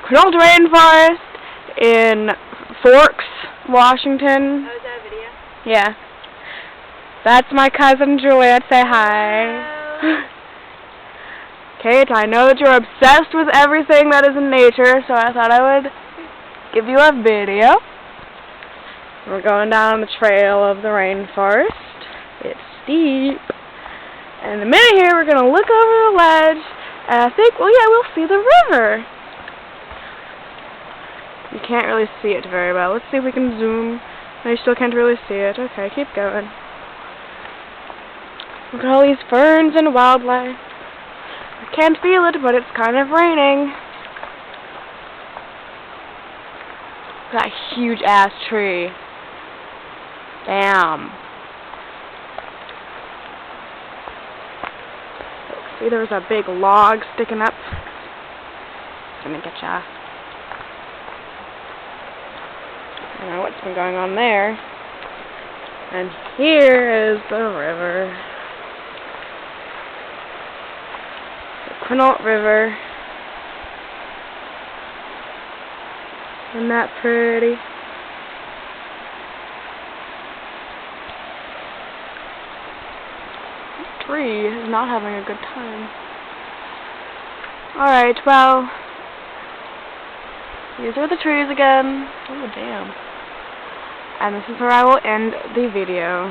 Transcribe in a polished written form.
Quinault Rainforest in Forks, Washington. Oh, is that a video? Yeah. That's my cousin Juliet. Say hi. Hello. Kate, I know that you're obsessed with everything that is in nature, so I thought I would give you a video. We're going down the trail of the rainforest. It's steep. And in a minute here, we're going to look over the ledge, and I think, well, yeah, we'll see the river. You can't really see it very well. Let's see if we can zoom. No, you still can't really see it. Okay, keep going. Look at all these ferns and wildlife. I can't feel it, but it's kind of raining. That huge ass tree. Damn. See, there was a big log sticking up. It's gonna get ya. I don't know what's been going on there. And here is the river. The Quinault River. Isn't that pretty? The tree is not having a good time. Alright, well, these are the trees again. Oh, damn. And this is where I will end the video.